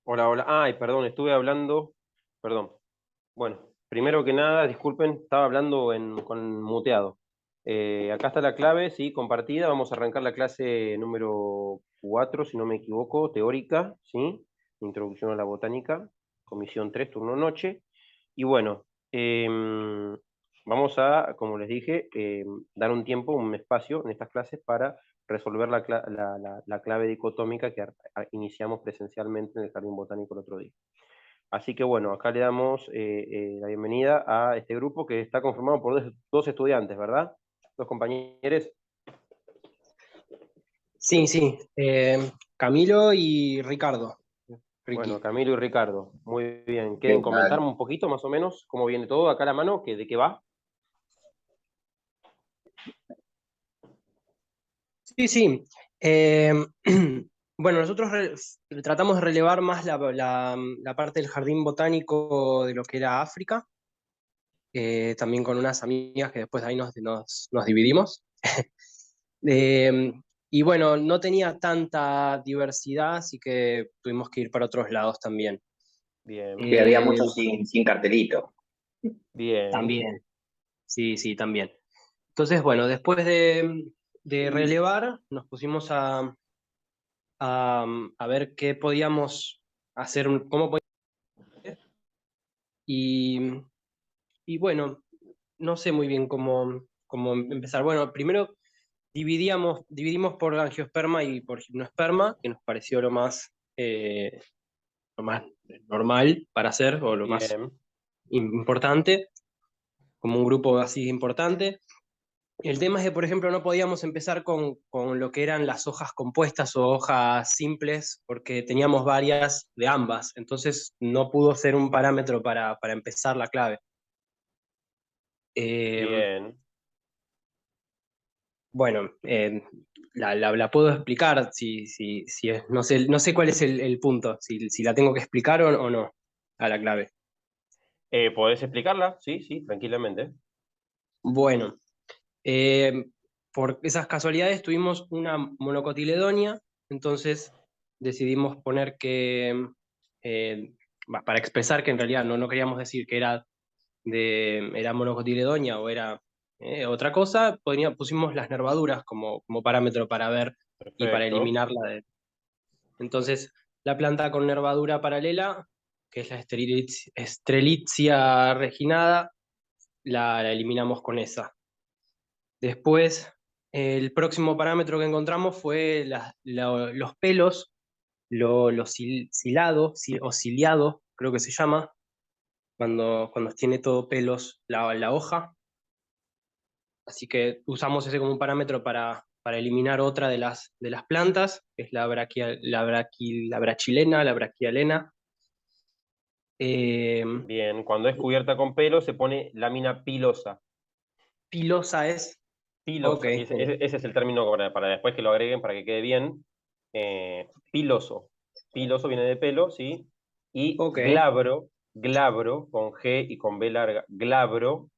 Hola, hola. Ay, perdón, estuve hablando. Perdón. Bueno, primero que nada, disculpen, estaba hablando con muteado. Acá está la clave, sí, compartida. Vamos a arrancar la clase número 4, si no me equivoco, teórica, ¿sí? Introducción a la botánica, comisión 3, turno noche. Y bueno, vamos a, como les dije, dar un tiempo, un espacio en estas clases para resolver la clave dicotómica que iniciamos presencialmente en el Jardín Botánico el otro día. Así que bueno, acá le damos la bienvenida a este grupo que está conformado por dos estudiantes, ¿verdad? Dos compañeros. Sí, sí. Camilo y Ricardo. Bueno, Ricky. Camilo y Ricardo. Muy bien. ¿Qué ¿Quieren comentarme tal? un poquito más o menos cómo viene todo acá a la mano? ¿De qué va? Sí, sí. Eh, bueno, nosotros tratamos de relevar más la parte del jardín botánico de lo que era África, también con unas amigas que después de ahí nos dividimos. Eh, y bueno, no tenía tanta diversidad, así que tuvimos que ir para otros lados también. Bien, Sí, había Eh, mucho sin cartelito. bien, También, sí, sí, también. Entonces, bueno, después de relevar, nos pusimos a ver qué podíamos hacer, cómo podíamos, y, y bueno, no sé muy bien cómo empezar. Bueno, primero dividimos por angiosperma y por gimnosperma, que nos pareció lo más normal para hacer, o lo más bien, importante, como un grupo así importante. El tema es que, por ejemplo, no podíamos empezar con lo que eran las hojas compuestas o hojas simples, porque teníamos varias de ambas, entonces no pudo ser un parámetro para empezar la clave. Eh, bien. bueno, la puedo explicar si es, no sé cuál es el punto, si la tengo que explicar o no a la clave. ¿Podés explicarla? Sí, sí, tranquilamente. Bueno, Eh, por esas casualidades tuvimos una monocotiledonia, entonces decidimos poner que, para expresar que en realidad no queríamos decir que era monocotiledonia o era otra cosa, pusimos las nervaduras como parámetro para ver y para Perfecto. eliminarla. Entonces, la planta con nervadura paralela, que es la Strelitzia reginada, la eliminamos con esa. Después, el próximo parámetro que encontramos fue los pelos, silado, o ciliado, creo que se llama, cuando tiene todo pelos la hoja. Así que usamos ese como un parámetro para eliminar otra de las plantas, que es la brachilena, la brachialena. Eh, Bien, cuando es cubierta con pelo se pone lámina pilosa. Pilosa es, ok, Pilosa, ese es el término para después que lo agreguen para que quede bien. Piloso. Piloso viene de pelo, ¿sí? Y ok, glabro, glabro, con G y con B larga, glabro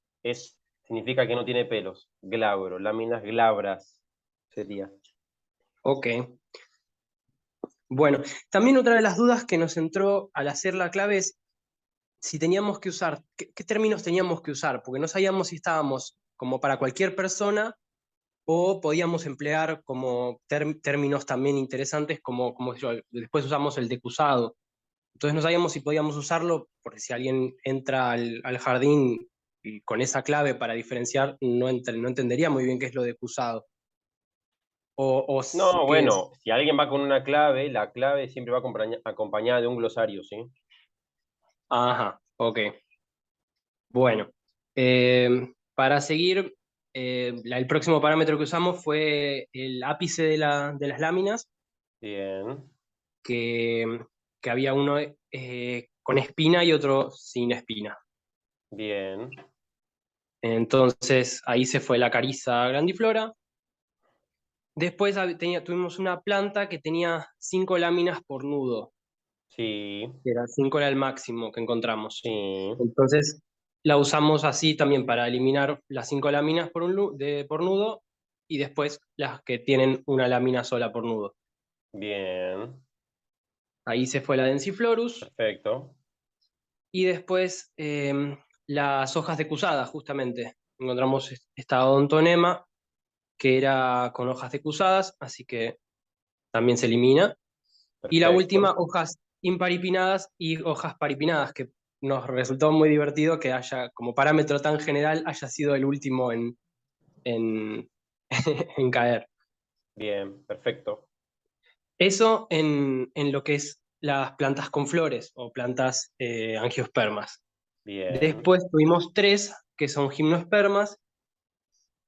significa que no tiene pelos. Glabro, láminas glabras sería. ok. Bueno, también otra de las dudas que nos entró al hacer la clave es si teníamos que usar, qué términos teníamos que usar, porque no sabíamos si estábamos como para cualquier persona o podíamos emplear como términos también interesantes como después usamos el decusado. Entonces no sabíamos si podíamos usarlo, porque si alguien entra al jardín y con esa clave para diferenciar, no entendería muy bien qué es lo decusado. O No, qué es. bueno, si alguien va con una clave, la clave siempre va acompañada de un glosario, ¿sí? Ajá, ok. Bueno, para seguir, el próximo parámetro que usamos fue el ápice de las láminas, Bien, que, que había uno con espina y otro sin espina. bien, Entonces ahí se fue la cariza grandiflora. Después tuvimos una planta que tenía 5 láminas por nudo, sí, que era 5 era el máximo que encontramos. sí, Entonces la usamos así también para eliminar las 5 láminas por nudo y después las que tienen una lámina sola por nudo. bien. Ahí se fue la Densiflorus. Perfecto. Y después las hojas decusadas, justamente. Encontramos esta odontonema que era con hojas decusadas, así que también se elimina. Y la última, Perfecto. hojas imparipinadas y hojas paripinadas, que nos resultó muy divertido que haya, como parámetro tan general, haya sido el último en, en caer. Bien, perfecto. Eso en lo que es las plantas con flores o plantas angiospermas. Bien, Después tuvimos tres que son gimnospermas,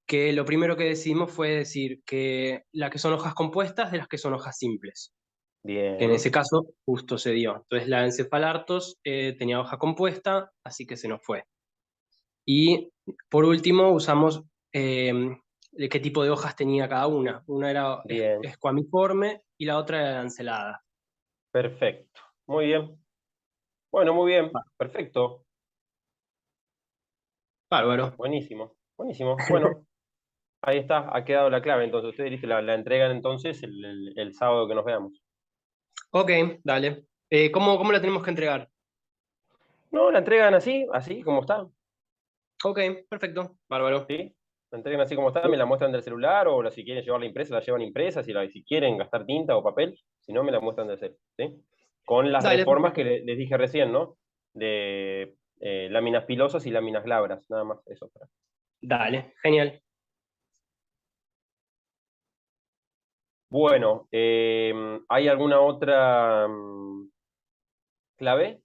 que lo primero que decidimos fue decir que las que son hojas compuestas de las que son hojas simples, que en ese bien, caso justo se dio. Entonces la encefalartos tenía hoja compuesta, así que se nos fue. Y por último usamos de qué tipo de hojas tenía cada una. Una era bien, escuamiforme y la otra era lancelada. perfecto. Muy bien. Bueno, muy bien. Perfecto. Bárbaro. Buenísimo. Buenísimo. Bueno, ahí está. Ha quedado la clave. Entonces, ustedes listo, la entregan entonces el sábado que nos veamos. Ok, dale. ¿Cómo la tenemos que entregar? No, la entregan así, así como está. Ok, perfecto, bárbaro. ¿Sí? La entregan así como está, me la muestran del celular o si quieren llevar la impresa, la llevan impresa, si quieren gastar tinta o papel, si no, me la muestran del cel. ¿Sí? Con las Dale, reformas que perfecto. les dije recién, ¿no? De láminas pilosas y láminas glabras, nada más eso. Dale, genial. Bueno, ¿hay alguna otra clave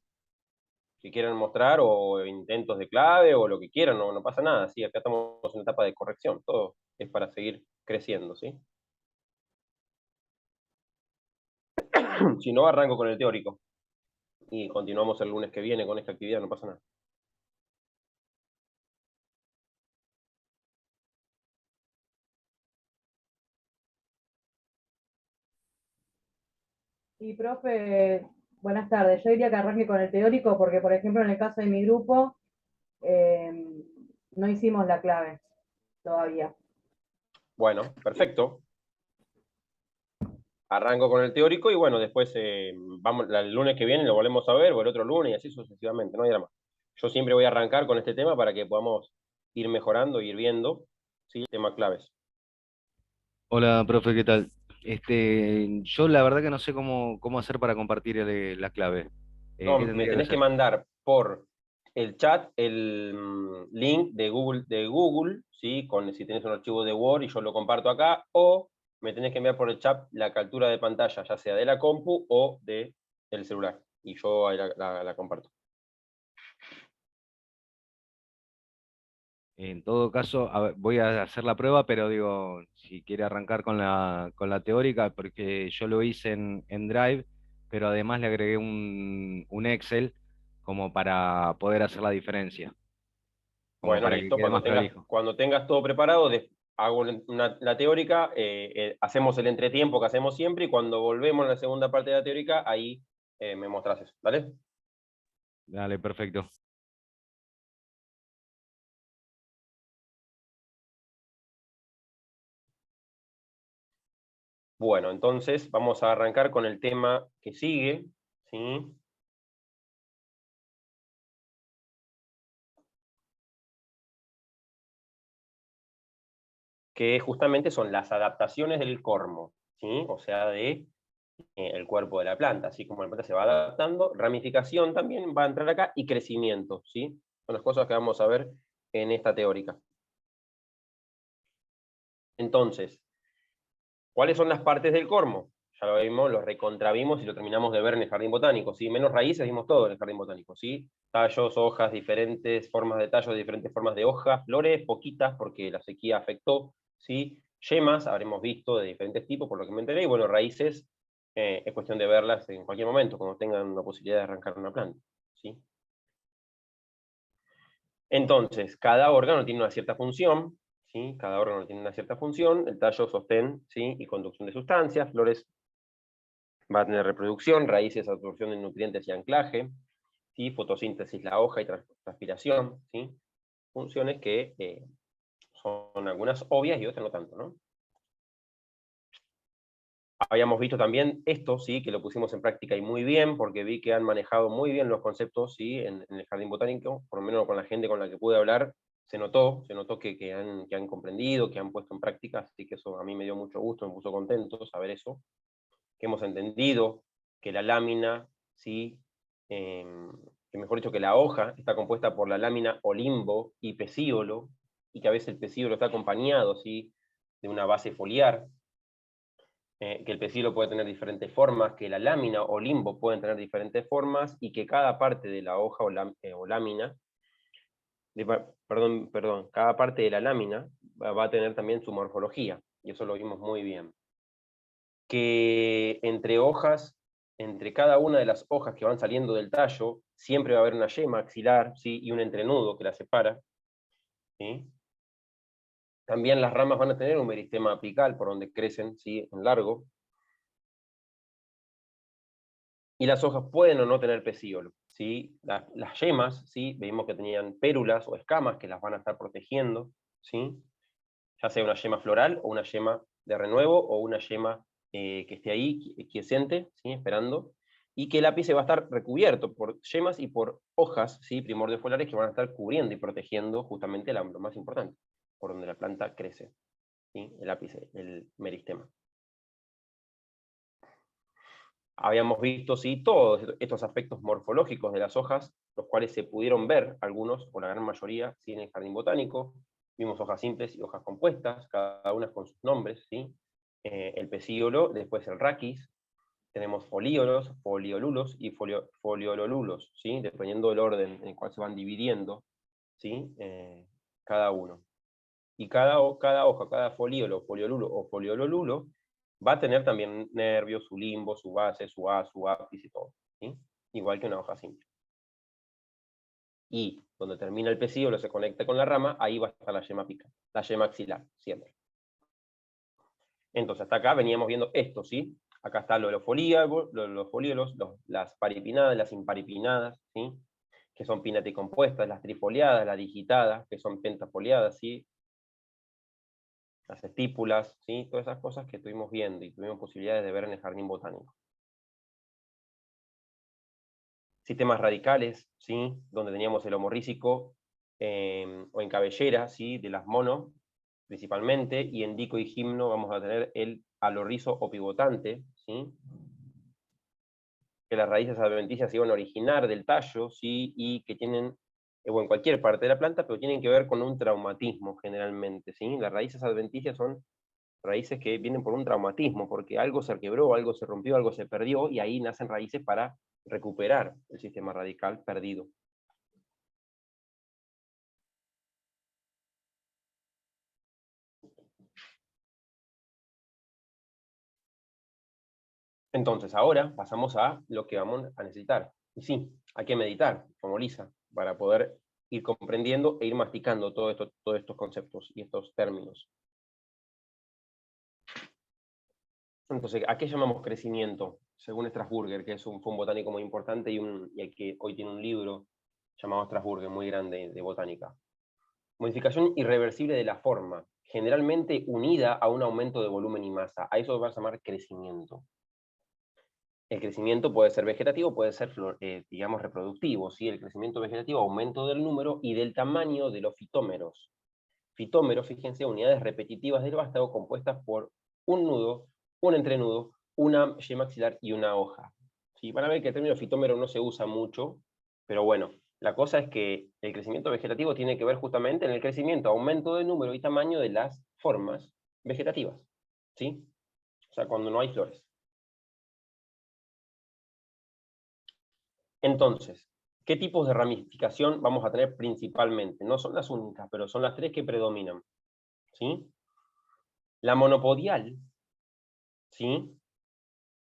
que quieran mostrar o intentos de clave o lo que quieran? No, no pasa nada, sí, acá estamos en etapa de corrección, todo es para seguir creciendo, ¿sí? Si no, arranco con el teórico y continuamos el lunes que viene con esta actividad, no pasa nada. Y profe, buenas tardes. Yo diría que arranque con el teórico porque, por ejemplo, en el caso de mi grupo, eh, no hicimos la clave todavía. Bueno, perfecto. Arranco con el teórico y bueno, después vamos, el lunes que viene lo volvemos a ver o el otro lunes y así sucesivamente, no hay drama. Yo siempre voy a arrancar con este tema para que podamos ir mejorando, ir viendo, ¿sí? Temas claves. Hola, profe, ¿qué tal? Yo la verdad que no sé cómo hacer para compartir la clave. ¿Qué No, me tendría que tenés que hacer? mandar por el chat el link de Google, ¿sí? Si tenés un archivo de Word y yo lo comparto acá, o me tenés que enviar por el chat la captura de pantalla, ya sea de la compu o del celular, y yo ahí la comparto. En todo caso, a ver, voy a hacer la prueba, pero digo, si quiere arrancar con la teórica, porque yo lo hice en Drive, pero además le agregué un Excel como para poder hacer la diferencia, como Bueno, para que listo, quede cuando más tengas, prolijo. cuando tengas todo preparado, hago la teórica, hacemos el entretiempo que hacemos siempre, y cuando volvemos a la segunda parte de la teórica, ahí me mostrás eso, ¿vale? Dale, perfecto. Bueno, entonces vamos a arrancar con el tema que sigue, ¿sí? Que justamente son las adaptaciones del cormo, ¿sí? O sea, de el cuerpo de la planta, así como la planta se va adaptando, ramificación también va a entrar acá y crecimiento, ¿sí? Son las cosas que vamos a ver en esta teórica. Entonces, ¿cuáles son las partes del cormo? Ya lo vimos, lo recontravimos y lo terminamos de ver en el jardín botánico, ¿sí? Menos raíces vimos todo en el jardín botánico, ¿sí? Tallos, hojas, diferentes formas de tallos, diferentes formas de hojas, flores, poquitas porque la sequía afectó, ¿sí? Yemas, habremos visto de diferentes tipos, por lo que me enteré, y bueno, raíces, es cuestión de verlas en cualquier momento, cuando tengan la posibilidad de arrancar una planta, ¿sí? Entonces, cada órgano tiene una cierta función, ¿sí? Cada órgano tiene una cierta función, el tallo, sostén, ¿sí? Y conducción de sustancias, flores va a tener reproducción, raíces, absorción de nutrientes y anclaje, ¿sí? Fotosíntesis, la hoja y transpiración, ¿sí? Funciones que son algunas obvias y otras no tanto, ¿no? Habíamos visto también esto, ¿sí? Que lo pusimos en práctica y muy bien, porque vi que han manejado muy bien los conceptos, ¿sí? En el Jardín Botánico, por lo menos con la gente con la que pude hablar, se notó que han comprendido, que han puesto en práctica, así que eso a mí me dio mucho gusto, me puso contento saber eso, que hemos entendido que la lámina, ¿sí? Que mejor dicho, que la hoja está compuesta por la lámina o limbo y pecíolo, y que a veces el pecíolo está acompañado, ¿sí? De una base foliar, que el pecíolo puede tener diferentes formas, que la lámina o limbo pueden tener diferentes formas, y que cada parte de la hoja o lámina, cada parte de la lámina va a tener también su morfología, y eso lo vimos muy bien. Que entre cada una de las hojas que van saliendo del tallo, siempre va a haber una yema axilar, ¿sí? Y un entrenudo que la separa, ¿sí? También las ramas van a tener un meristema apical por donde crecen, ¿sí? En largo. Y las hojas pueden o no tener pecíolo, ¿sí? Las yemas, ¿sí? Vimos que tenían pérulas o escamas que las van a estar protegiendo, ¿sí? Ya sea una yema floral o una yema de renuevo o una yema que esté ahí quiescente, ¿sí? Esperando, y que el ápice va a estar recubierto por yemas y por hojas, ¿sí? Primordiofolares, que van a estar cubriendo y protegiendo justamente lo más importante, por donde la planta crece, ¿sí? El ápice, el meristema. Habíamos visto, sí, todos estos aspectos morfológicos de las hojas, los cuales se pudieron ver, algunos, o la gran mayoría, ¿sí? En el jardín botánico. Vimos hojas simples y hojas compuestas, cada una con sus nombres, ¿sí? El pecíolo, después el raquis, tenemos folíolos, foliolulos y foliololulos, ¿sí? Dependiendo del orden en el cual se van dividiendo, ¿sí? Cada uno. Y cada hoja, cada foliolo, foliolulo o foliololulo, va a tener también nervios, su limbo, su base, su ápice y todo, ¿sí? Igual que una hoja simple. Y donde termina el pecíolo, se conecta con la rama, ahí va a estar la yema apical, la yema axilar, siempre. Entonces, hasta acá veníamos viendo esto, ¿sí? Acá está lo de los folíolos, las paripinadas, las imparipinadas, ¿sí? Que son pinnaticompuestas, las trifoliadas, las digitadas, que son pentafoliadas, ¿sí? Las estípulas, ¿sí? Todas esas cosas que estuvimos viendo y tuvimos posibilidades de ver en el jardín botánico. Sistemas radicales, ¿sí? Donde teníamos el homorrícico o en cabellera, ¿sí? De las mono, principalmente, y en dico y gimno vamos a tener el alorrizo o pivotante, ¿sí? Que las raíces adventicias se iban a originar del tallo, ¿sí? Y que tienen, o en cualquier parte de la planta, pero tienen que ver con un traumatismo generalmente, ¿sí? Las raíces adventicias son raíces que vienen por un traumatismo, porque algo se quebró, algo se rompió, algo se perdió, y ahí nacen raíces para recuperar el sistema radical perdido. Entonces, ahora pasamos a lo que vamos a necesitar. Y sí, hay que meditar, como Lisa, para poder ir comprendiendo e ir masticando todos estos conceptos y estos términos. Entonces, ¿a qué llamamos crecimiento? Según Strasburger, que fue un botánico muy importante y que hoy tiene un libro llamado Strasburger, muy grande, de botánica. Modificación irreversible de la forma, generalmente unida a un aumento de volumen y masa. A eso va a llamar crecimiento. El crecimiento puede ser vegetativo, puede ser, digamos, reproductivo, ¿sí? El crecimiento vegetativo, aumento del número y del tamaño de los fitómeros. Fitómeros, fíjense, unidades repetitivas del vástago compuestas por un nudo, un entrenudo, una yema axilar y una hoja. ¿Sí? Van a ver que el término fitómero no se usa mucho, pero bueno, la cosa es que el crecimiento vegetativo tiene que ver justamente en el crecimiento, aumento de número y tamaño de las formas vegetativas, ¿sí? O sea, cuando no hay flores. Entonces, ¿qué tipos de ramificación vamos a tener principalmente? No son las únicas, pero son las tres que predominan, ¿sí? La monopodial, ¿sí?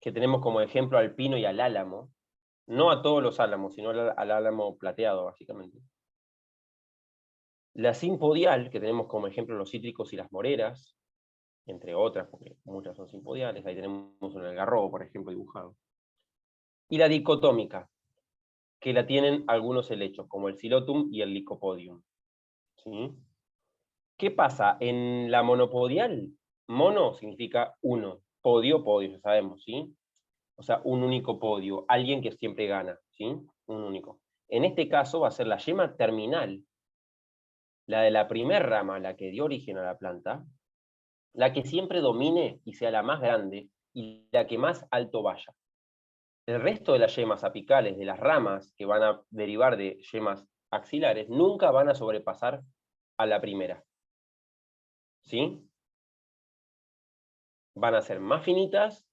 Que tenemos como ejemplo al pino y al álamo, no a todos los álamos, sino al álamo plateado, básicamente. La simpodial, que tenemos como ejemplo los cítricos y las moreras, entre otras, porque muchas son simpodiales, ahí tenemos un algarrobo, por ejemplo, dibujado. Y la dicotómica, que la tienen algunos helechos, como el Psilotum y el Lycopodium. ¿Sí? ¿Qué pasa? En la monopodial, mono significa uno, podio, ya sabemos, ¿sí? O sea, un único podio, alguien que siempre gana, ¿sí? Un único. En este caso va a ser la yema terminal, la de la primera rama, la que dio origen a la planta, la que siempre domine y sea la más grande y la que más alto vaya. El resto de las yemas apicales, de las ramas que van a derivar de yemas axilares, nunca van a sobrepasar a la primera. ¿Sí? Van a ser más finitas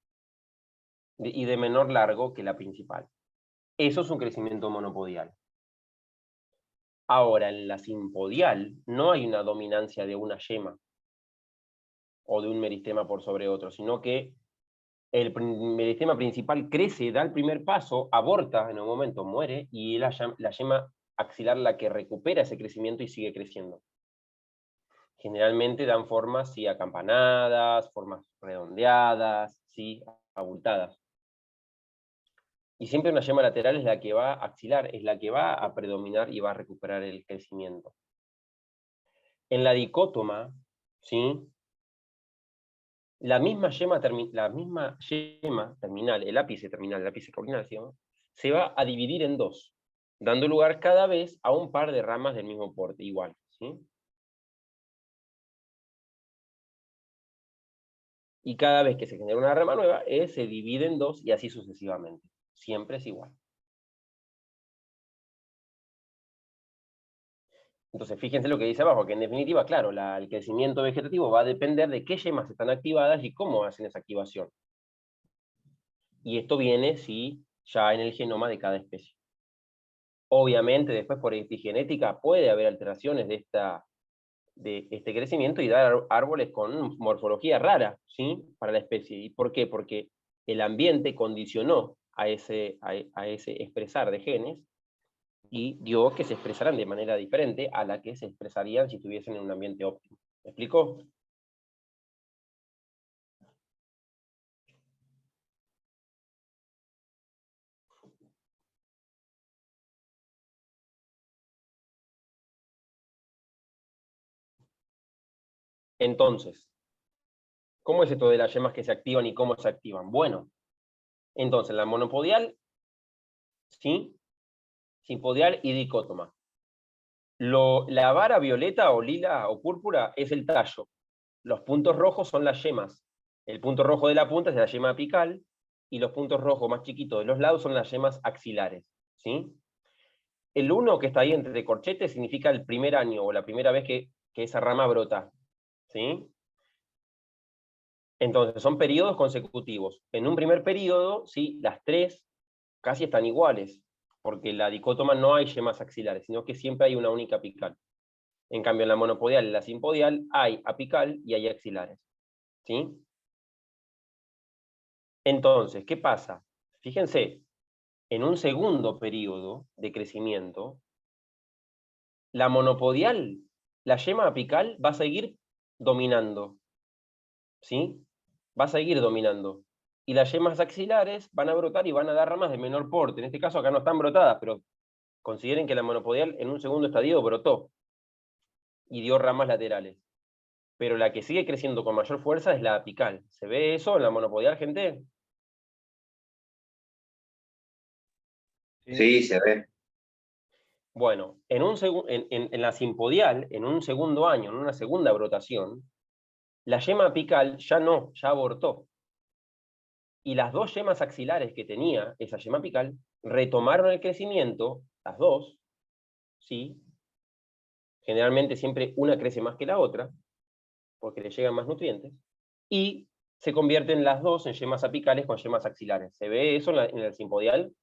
y de menor largo que la principal. Eso es un crecimiento monopodial. Ahora, en la simpodial no hay una dominancia de una yema o de un meristema por sobre otro, sino que el meristema principal crece, da el primer paso, aborta en un momento, muere, y es la yema axilar la que recupera ese crecimiento y sigue creciendo. Generalmente dan formas, sí, acampanadas, formas redondeadas, sí, abultadas. Y siempre una yema lateral es la que va a axilar, es la que va a predominar y va a recuperar el crecimiento. En la dicótoma, ¿sí? La misma yema terminal, el ápice terminal, el ápice caulinal, se va a dividir en dos, dando lugar cada vez a un par de ramas del mismo porte, igual, ¿sí? Y cada vez que se genera una rama nueva, se divide en dos y así sucesivamente. Siempre es igual. Entonces, fíjense lo que dice abajo, que en definitiva, claro, el crecimiento vegetativo va a depender de qué yemas están activadas y cómo hacen esa activación. Y esto viene, sí, ya en el genoma de cada especie. Obviamente, después por epigenética puede haber alteraciones de este crecimiento y dar árboles con morfología rara, ¿sí? Para la especie. ¿Y por qué? Porque el ambiente condicionó a ese expresar de genes y dio que se expresaran de manera diferente a la que se expresarían si estuviesen en un ambiente óptimo. ¿Me explico? Entonces, ¿cómo es esto de las yemas que se activan y cómo se activan? Bueno, entonces la monopodial, ¿sí? Simpodial y dicótoma. La vara violeta o lila o púrpura es el tallo. Los puntos rojos son las yemas. El punto rojo de la punta es la yema apical y los puntos rojos más chiquitos de los lados son las yemas axilares, ¿sí? El 1 que está ahí entre corchetes significa el primer año o la primera vez que esa rama brota, ¿sí? Entonces son periodos consecutivos. En un primer periodo, ¿sí? Las tres casi están iguales, porque en la dicótoma no hay yemas axilares, sino que siempre hay una única apical. En cambio, en la monopodial y la simpodial hay apical y hay axilares, ¿sí? Entonces, ¿qué pasa? Fíjense, en un segundo periodo de crecimiento, la monopodial, la yema apical, va a seguir dominando, ¿sí? Va a seguir dominando. Y las yemas axilares van a brotar y van a dar ramas de menor porte. En este caso acá no están brotadas, pero consideren que la monopodial en un segundo estadio brotó y dio ramas laterales. Pero la que sigue creciendo con mayor fuerza es la apical. ¿Se ve eso en la monopodial, gente? Sí, se ve. Bueno, en la simpodial, en un segundo año, en una segunda brotación, la yema apical ya no, ya abortó. Y las dos yemas axilares que tenía esa yema apical retomaron el crecimiento, las dos, ¿sí? Generalmente siempre una crece más que la otra, porque le llegan más nutrientes, y se convierten las dos en yemas apicales con yemas axilares. ¿Se ve eso en el simpodial?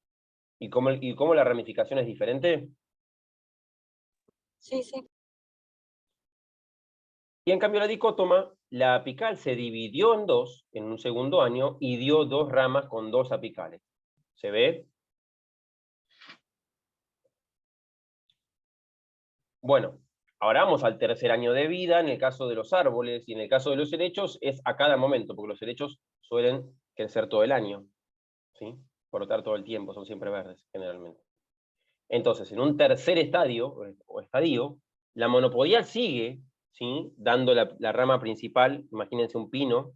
¿Y cómo la ramificación es diferente? Sí, sí. Y en cambio la dicótoma, la apical se dividió en dos en un segundo año y dio dos ramas con dos apicales. ¿Se ve? Bueno, ahora vamos al tercer año de vida, en el caso de los árboles, y en el caso de los helechos es a cada momento, porque los helechos suelen crecer todo el año, ¿sí? Brotar todo el tiempo, son siempre verdes, generalmente. Entonces, en un tercer estadio, la monopodial sigue, ¿sí? Dando la rama principal, imagínense un pino,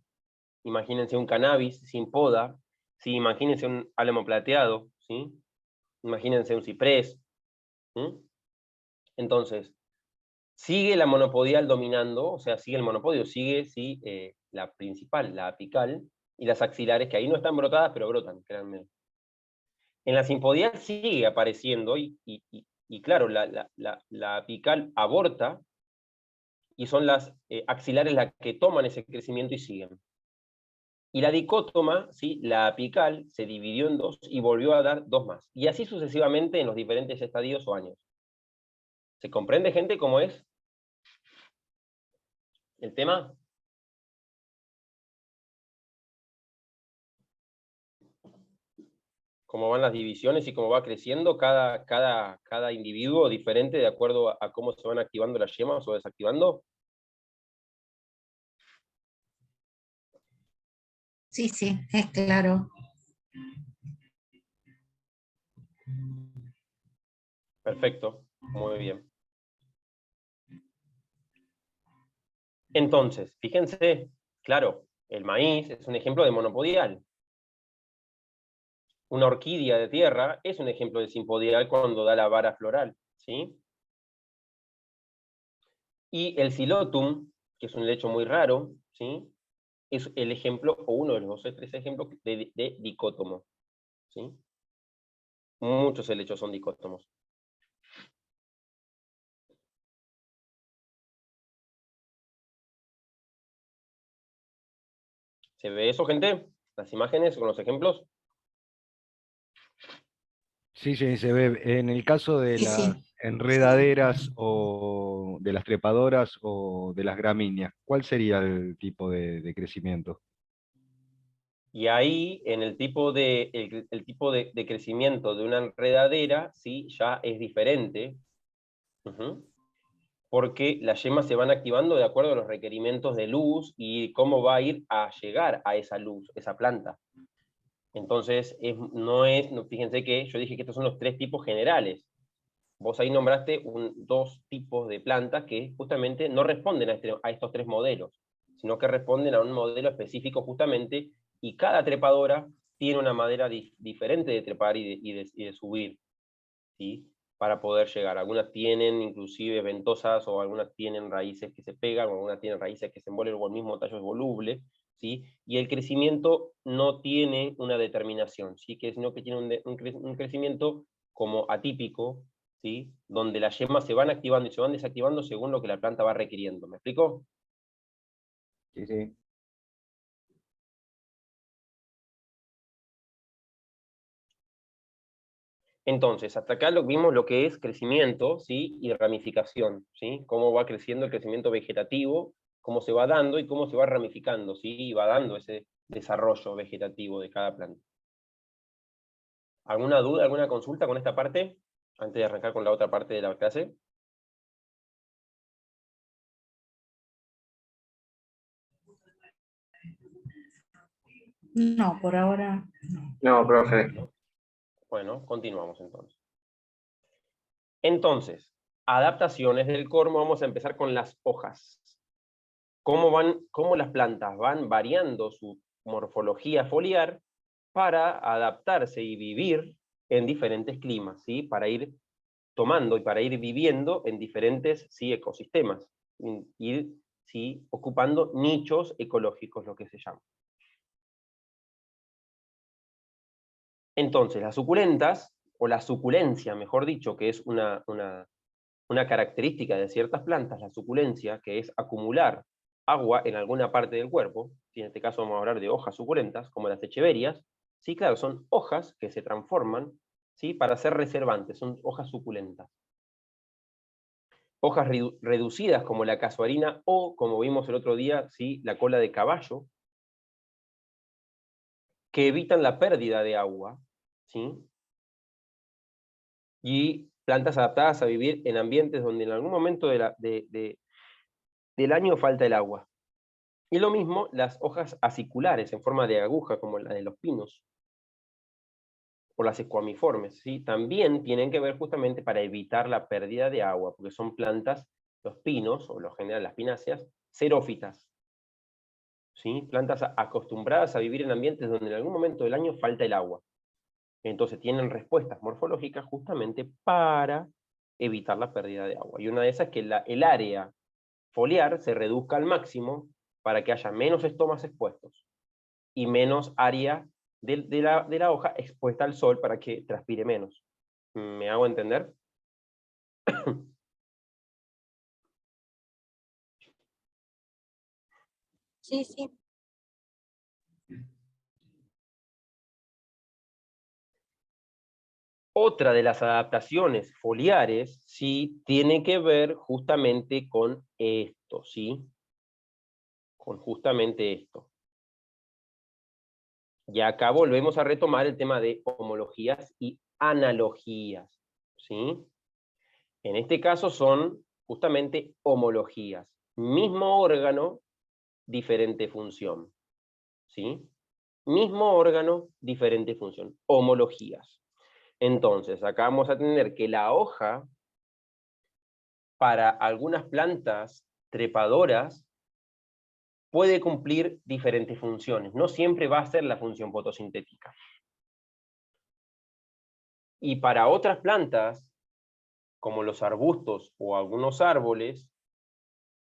Imagínense un cannabis sin poda, ¿sí? Imagínense un álamo plateado, ¿sí? Imagínense un ciprés. ¿Sí? Entonces, sigue la monopodial dominando, o sea, sigue el monopodio, sigue, sí, la principal, la apical, y las axilares, que ahí no están brotadas, pero brotan, créanme. En la simpodial sigue apareciendo, y claro, la apical aborta, y son las axilares las que toman ese crecimiento y siguen. Y la dicótoma, ¿sí? La apical, se dividió en dos y volvió a dar dos más. Y así sucesivamente en los diferentes estadios o años. ¿Se comprende, gente, cómo es el tema? Cómo van las divisiones y cómo va creciendo cada individuo diferente de acuerdo a cómo se van activando las yemas o desactivando. Sí, sí, es claro. Perfecto, muy bien. Entonces, fíjense, claro, el maíz es un ejemplo de monopodial. Una orquídea de tierra es un ejemplo de simpodial cuando da la vara floral, ¿sí? Y el Silotum, que es un helecho muy raro, ¿sí? Es el ejemplo, o uno de los tres ejemplos de dicótomo, ¿sí? Muchos helechos son dicótomos. ¿Se ve eso, gente? Las imágenes con los ejemplos. Sí, sí, se ve. En el caso de Sí, las sí. enredaderas o de las trepadoras o de las gramíneas, ¿cuál sería el tipo de crecimiento? Y ahí, en el tipo el tipo de crecimiento de una enredadera, sí, ya es diferente. Porque las yemas se van activando de acuerdo a los requerimientos de luz y cómo va a ir a llegar a esa luz, esa planta. Entonces, fíjense que yo dije que estos son los tres tipos generales. Vos ahí nombraste dos tipos de plantas que justamente no responden a estos tres modelos, sino que responden a un modelo específico justamente, y cada trepadora tiene una manera diferente de trepar y de subir, ¿sí? Para poder llegar. Algunas tienen inclusive ventosas, o algunas tienen raíces que se pegan, o algunas tienen raíces que se envuelven, o el mismo tallo es voluble, ¿sí? Y el crecimiento no tiene una determinación, ¿sí? Sino que tiene un crecimiento como atípico, ¿sí? Donde las yemas se van activando y se van desactivando según lo que la planta va requiriendo. ¿Me explico? Sí, sí. Entonces, hasta acá vimos lo que es crecimiento, ¿sí? Y ramificación, ¿sí? Cómo va creciendo el crecimiento vegetativo, cómo se va dando y cómo se va ramificando, ¿sí? Y va dando ese desarrollo vegetativo de cada planta. ¿Alguna duda, alguna consulta con esta parte? Antes de arrancar con la otra parte de la clase. No, por ahora no. No, profe. Bueno, continuamos entonces. Entonces, adaptaciones del cormo, vamos a empezar con las hojas. Cómo las plantas van variando su morfología foliar para adaptarse y vivir en diferentes climas, ¿sí? Para ir tomando y para ir viviendo en diferentes, ¿sí? Ecosistemas, ir, ¿sí? Ocupando nichos ecológicos, lo que se llama. Entonces, las suculentas, o la suculencia, mejor dicho, que es una característica de ciertas plantas, la suculencia, que es acumular agua en alguna parte del cuerpo, en este caso vamos a hablar de hojas suculentas, como las echeverias, sí, claro, son hojas que se transforman, ¿sí? Para ser reservantes, son hojas suculentas. Hojas reducidas como la casuarina, o, como vimos el otro día, ¿sí? La cola de caballo, que evitan la pérdida de agua, ¿sí? Y plantas adaptadas a vivir en ambientes donde en algún momento del año falta el agua. Y lo mismo las hojas aciculares en forma de aguja, como la de los pinos, o las escuamiformes, ¿sí? También tienen que ver justamente para evitar la pérdida de agua, porque son plantas, los pinos, o lo general las pináceas, xerófitas. ¿sí? Plantas acostumbradas a vivir en ambientes donde en algún momento del año falta el agua. Entonces tienen respuestas morfológicas justamente para evitar la pérdida de agua. Y una de esas es que el área foliar se reduzca al máximo para que haya menos estomas expuestos y menos área de la hoja expuesta al sol para que transpire menos. ¿Me hago entender? Sí, sí. Otra de las adaptaciones foliares, ¿sí? Tiene que ver justamente con esto, ¿sí? Con justamente esto. Y acá volvemos a retomar el tema de homologías y analogías, ¿sí? En este caso son justamente homologías. Mismo órgano, diferente función, ¿sí? Mismo órgano, diferente función. Homologías. Entonces, acá vamos a tener que la hoja, para algunas plantas trepadoras, puede cumplir diferentes funciones. No siempre va a ser la función fotosintética. Y para otras plantas, como los arbustos o algunos árboles,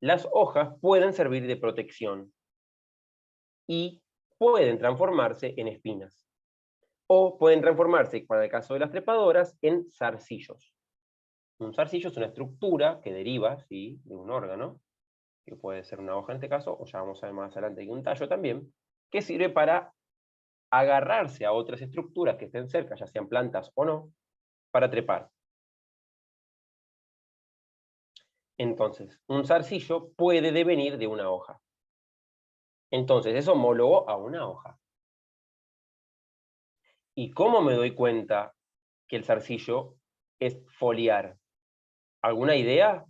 las hojas pueden servir de protección y pueden transformarse en espinas. O pueden transformarse, para el caso de las trepadoras, en zarcillos. Un zarcillo es una estructura que deriva, ¿sí?, de un órgano, que puede ser una hoja en este caso, o ya vamos a ver más adelante que un tallo también, que sirve para agarrarse a otras estructuras que estén cerca, ya sean plantas o no, para trepar. Entonces, un zarcillo puede devenir de una hoja. Entonces, es homólogo a una hoja. ¿Y cómo me doy cuenta que el zarcillo es foliar? ¿Alguna idea?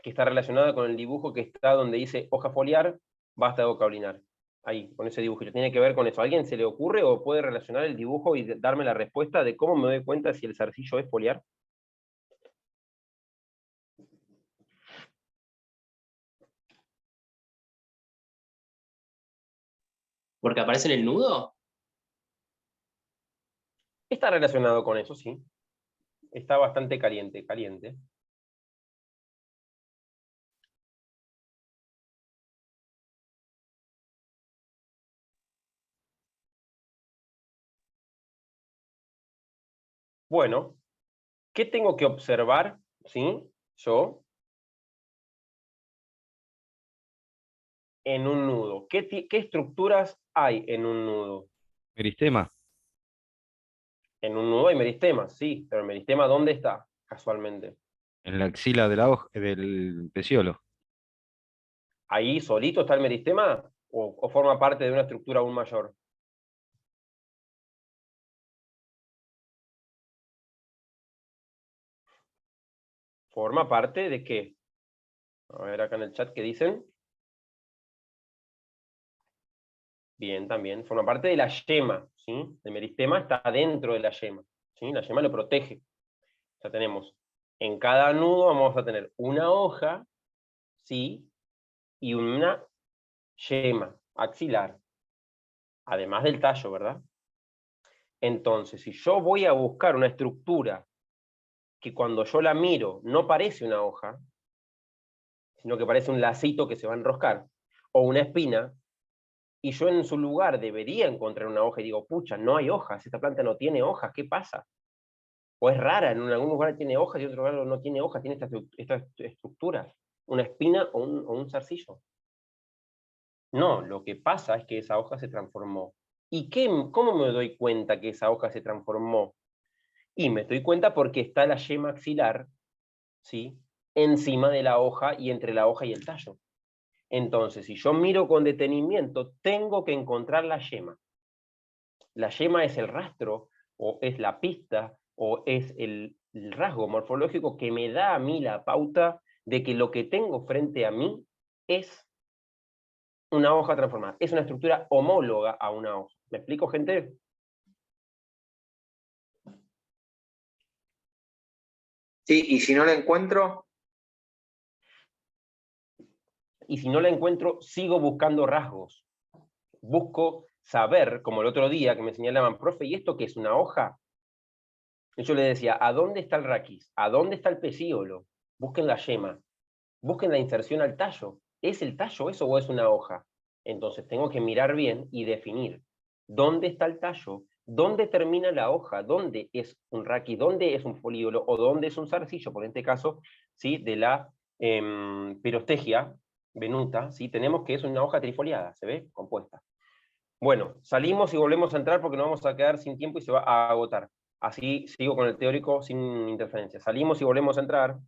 Que está relacionada con el dibujo que está donde dice hoja foliar, basta de vocaulinar. Ahí, con ese dibujo. Tiene que ver con eso. ¿A alguien se le ocurre o puede relacionar el dibujo y darme la respuesta de cómo me doy cuenta si el zarcillo es foliar? ¿Porque aparece en el nudo? Está relacionado con eso, sí. Está bastante caliente. Bueno, ¿qué tengo que observar, sí, yo, en un nudo? ¿Qué estructuras hay en un nudo? Meristema. En un nudo hay meristema, sí, pero el meristema, ¿dónde está, casualmente? En la axila de la hoja, del peciolo. ¿Ahí solito está el meristema? ¿O forma parte de una estructura aún mayor? ¿Forma parte de qué? A ver acá en el chat qué dicen. Bien, también. Forma parte de la yema, ¿sí? El meristema está dentro de la yema, ¿sí? La yema lo protege. Ya tenemos, en cada nudo vamos a tener una hoja, ¿sí? Y una yema axilar, además del tallo, ¿verdad? Entonces, si yo voy a buscar una estructura que cuando yo la miro no parece una hoja, sino que parece un lacito que se va a enroscar, o una espina, y yo en su lugar debería encontrar una hoja y digo, pucha, no hay hojas, esta planta no tiene hojas, ¿qué pasa? O es rara, en algún lugar tiene hojas y en otro lugar no tiene hojas, tiene estas estructuras, una espina o un zarcillo. No, lo que pasa es que esa hoja se transformó. ¿Y cómo me doy cuenta que esa hoja se transformó? Y me doy cuenta porque está la yema axilar, ¿sí?, encima de la hoja y entre la hoja y el tallo. Entonces, si yo miro con detenimiento, tengo que encontrar la yema. La yema es el rastro, o es la pista, o es el rasgo morfológico que me da a mí la pauta de que lo que tengo frente a mí es una hoja transformada. Es una estructura homóloga a una hoja. ¿Me explico, gente? Sí, y si no la encuentro, Y si no la encuentro, sigo buscando rasgos. busco saber, como el otro día que me señalaban, profe, ¿y esto qué es, una hoja? Y yo le decía, ¿a dónde está el raquis? ¿A dónde está el pecíolo? Busquen la yema, busquen la inserción al tallo. ¿Es el tallo eso o es una hoja? Entonces tengo que mirar bien y definir dónde está el tallo, dónde termina la hoja, dónde es un raquis, dónde es un folíolo o dónde es un zarcillo, por este caso, ¿sí? De la Pyrostegia venuta, ¿sí? Tenemos que es una hoja trifoliada, ¿se ve? Compuesta. Bueno, salimos y volvemos a entrar porque nos vamos a quedar sin tiempo y se va a agotar. Así sigo con el teórico sin interferencia. Salimos y volvemos a entrar.